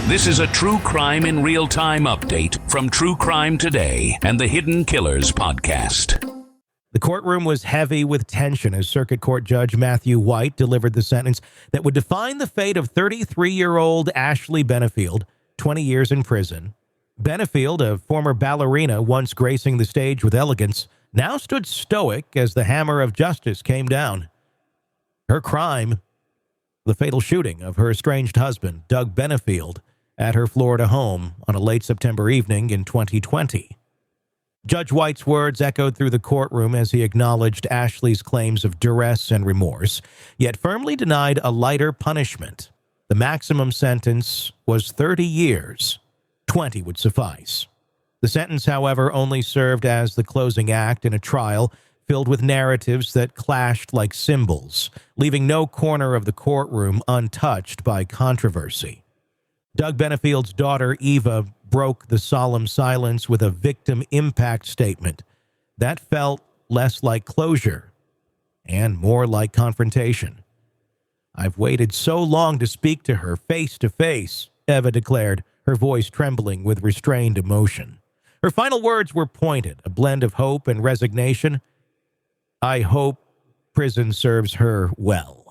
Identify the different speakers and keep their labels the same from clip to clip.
Speaker 1: This is a true crime in real time update from True Crime Today and the Hidden Killers podcast.
Speaker 2: The courtroom was heavy with tension as Circuit Court Judge Mathew Whyte delivered the sentence that would define the fate of 33-year-old Ashley Benefield, 20 years in prison. Benefield, a former ballerina once gracing the stage with elegance, now stood stoic as the hammer of justice came down. Her crime, the fatal shooting of her estranged husband, Doug Benefield, at her Florida home on a late September evening in 2020. Judge Whyte's words echoed through the courtroom as he acknowledged Ashley's claims of duress and remorse, yet firmly denied a lighter punishment. The maximum sentence was 30 years. 20 would suffice. The sentence, however, only served as the closing act in a trial filled with narratives that clashed like cymbals, leaving no corner of the courtroom untouched by controversy. Doug Benefield's daughter, Eva, broke the solemn silence with a victim impact statement that felt less like closure and more like confrontation. "I've waited so long to speak to her face to face," Eva declared, her voice trembling with restrained emotion. Her final words were pointed, a blend of hope and resignation. "I hope prison serves her well."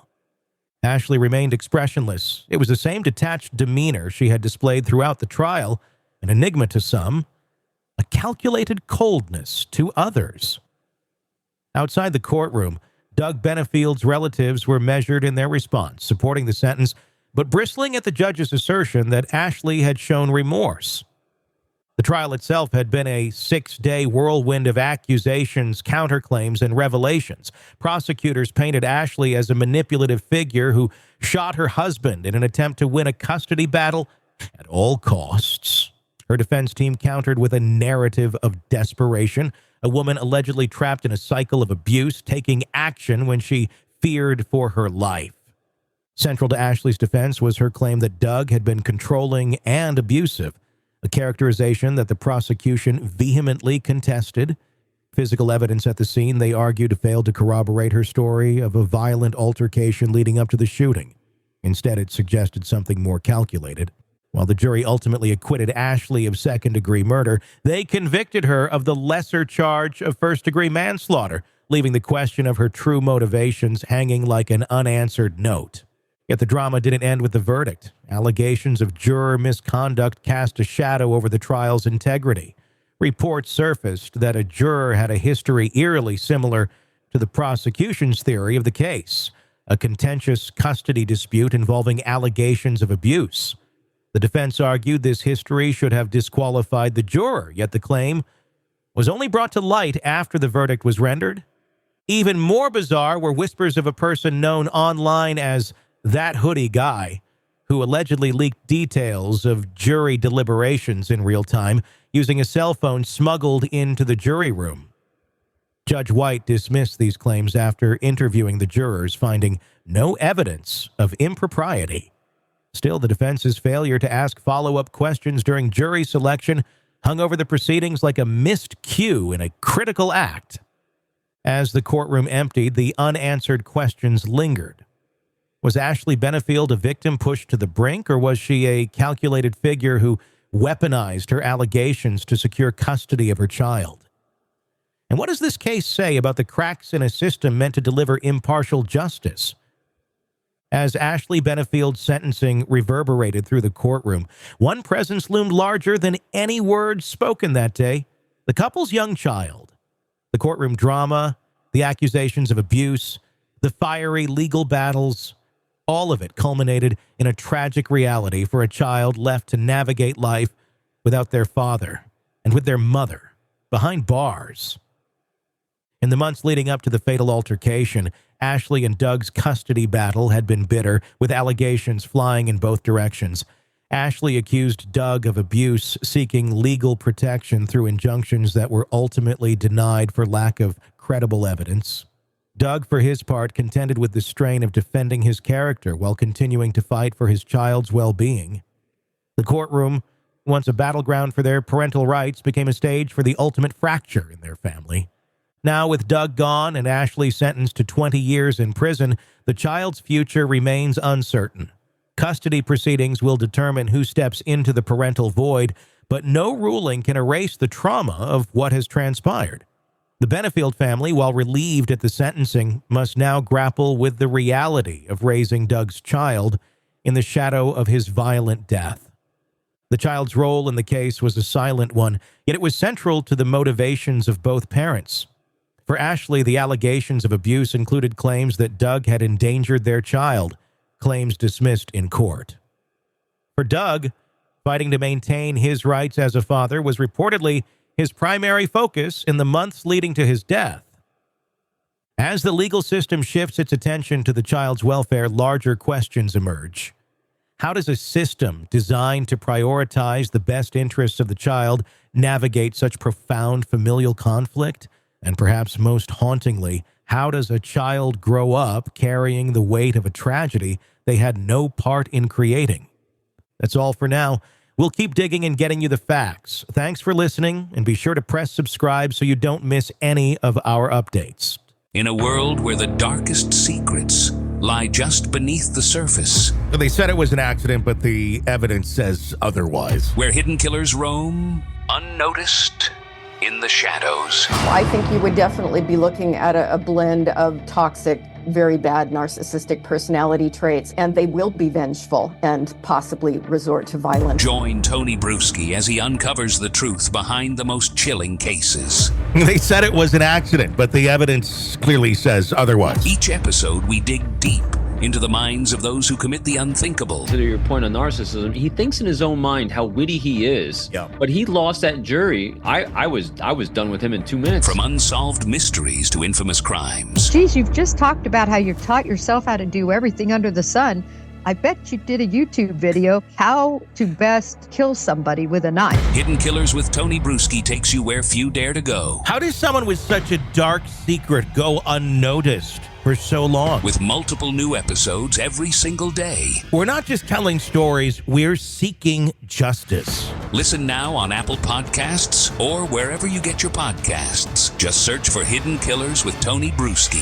Speaker 2: Ashley remained expressionless. It was the same detached demeanor she had displayed throughout the trial, an enigma to some, a calculated coldness to others. Outside the courtroom, Doug Benefield's relatives were measured in their response, supporting the sentence, but bristling at the judge's assertion that Ashley had shown remorse. The trial itself had been a 6-day whirlwind of accusations, counterclaims, and revelations. Prosecutors painted Ashley as a manipulative figure who shot her husband in an attempt to win a custody battle at all costs. Her defense team countered with a narrative of desperation, a woman allegedly trapped in a cycle of abuse, taking action when she feared for her life. Central to Ashley's defense was her claim that Doug had been controlling and abusive, a characterization that the prosecution vehemently contested. Physical evidence at the scene, they argued, failed to corroborate her story of a violent altercation leading up to the shooting. Instead, it suggested something more calculated. While the jury ultimately acquitted Ashley of second-degree murder, they convicted her of the lesser charge of first-degree manslaughter, leaving the question of her true motivations hanging like an unanswered note. Yet the drama didn't end with the verdict. Allegations of juror misconduct cast a shadow over the trial's integrity. Reports surfaced that a juror had a history eerily similar to the prosecution's theory of the case, a contentious custody dispute involving allegations of abuse. The defense argued this history should have disqualified the juror, yet the claim was only brought to light after the verdict was rendered. Even more bizarre were whispers of a person known online as that hoodie guy, who allegedly leaked details of jury deliberations in real time using a cell phone smuggled into the jury room. Judge Whyte dismissed these claims after interviewing the jurors, finding no evidence of impropriety. Still, the defense's failure to ask follow-up questions during jury selection hung over the proceedings like a missed cue in a critical act. As the courtroom emptied, the unanswered questions lingered. Was Ashley Benefield a victim pushed to the brink, or was she a calculated figure who weaponized her allegations to secure custody of her child? And what does this case say about the cracks in a system meant to deliver impartial justice? As Ashley Benefield's sentencing reverberated through the courtroom, one presence loomed larger than any words spoken that day: the couple's young child. The courtroom drama, the accusations of abuse, the fiery legal battles, all of it culminated in a tragic reality for a child left to navigate life without their father and with their mother behind bars. In the months leading up to the fatal altercation, Ashley and Doug's custody battle had been bitter, with allegations flying in both directions. Ashley accused Doug of abuse, seeking legal protection through injunctions that were ultimately denied for lack of credible evidence. Doug, for his part, contended with the strain of defending his character while continuing to fight for his child's well-being. The courtroom, once a battleground for their parental rights, became a stage for the ultimate fracture in their family. Now, with Doug gone and Ashley sentenced to 20 years in prison, the child's future remains uncertain. Custody proceedings will determine who steps into the parental void, but no ruling can erase the trauma of what has transpired. The Benefield family, while relieved at the sentencing, must now grapple with the reality of raising Doug's child in the shadow of his violent death. The child's role in the case was a silent one, yet it was central to the motivations of both parents. For Ashley, the allegations of abuse included claims that Doug had endangered their child, claims dismissed in court. For Doug, fighting to maintain his rights as a father was reportedly his primary focus in the months leading to his death. As the legal system shifts its attention to the child's welfare, larger questions emerge. How does a system designed to prioritize the best interests of the child navigate such profound familial conflict? And perhaps most hauntingly, how does a child grow up carrying the weight of a tragedy they had no part in creating? That's all for now. We'll keep digging and getting you the facts. Thanks for listening, and be sure to press subscribe so you don't miss any of our updates.
Speaker 1: In a world where the darkest secrets lie just beneath the surface,
Speaker 2: They said it was an accident, but the evidence says otherwise.
Speaker 1: where hidden killers roam unnoticed in the shadows.
Speaker 3: I think you would definitely be looking at a blend of toxic, very bad narcissistic personality traits, and they will be vengeful and possibly resort to violence.
Speaker 1: Join Tony Bruschi as he uncovers the truth behind the most chilling cases.
Speaker 2: They said it was an accident, but the evidence clearly says otherwise.
Speaker 1: Each episode, we dig deep into the minds of those who commit the unthinkable.
Speaker 4: To your point on narcissism, he thinks in his own mind how witty he is.
Speaker 2: Yeah.
Speaker 4: But he lost that jury. I was done with him in 2 minutes.
Speaker 1: From unsolved mysteries to infamous crimes.
Speaker 5: Geez, you've just talked about how you've taught yourself how to do everything under the sun. I bet you did a YouTube video, how to best kill somebody with a knife.
Speaker 1: Hidden Killers with Tony Bruschi takes you where few dare to go.
Speaker 2: How does someone with such a dark secret go unnoticed for so long?
Speaker 1: With multiple new episodes every single day.
Speaker 2: We're not just telling stories, we're seeking justice.
Speaker 1: Listen now on Apple Podcasts or wherever you get your podcasts. Just search for Hidden Killers with Tony Bruschi.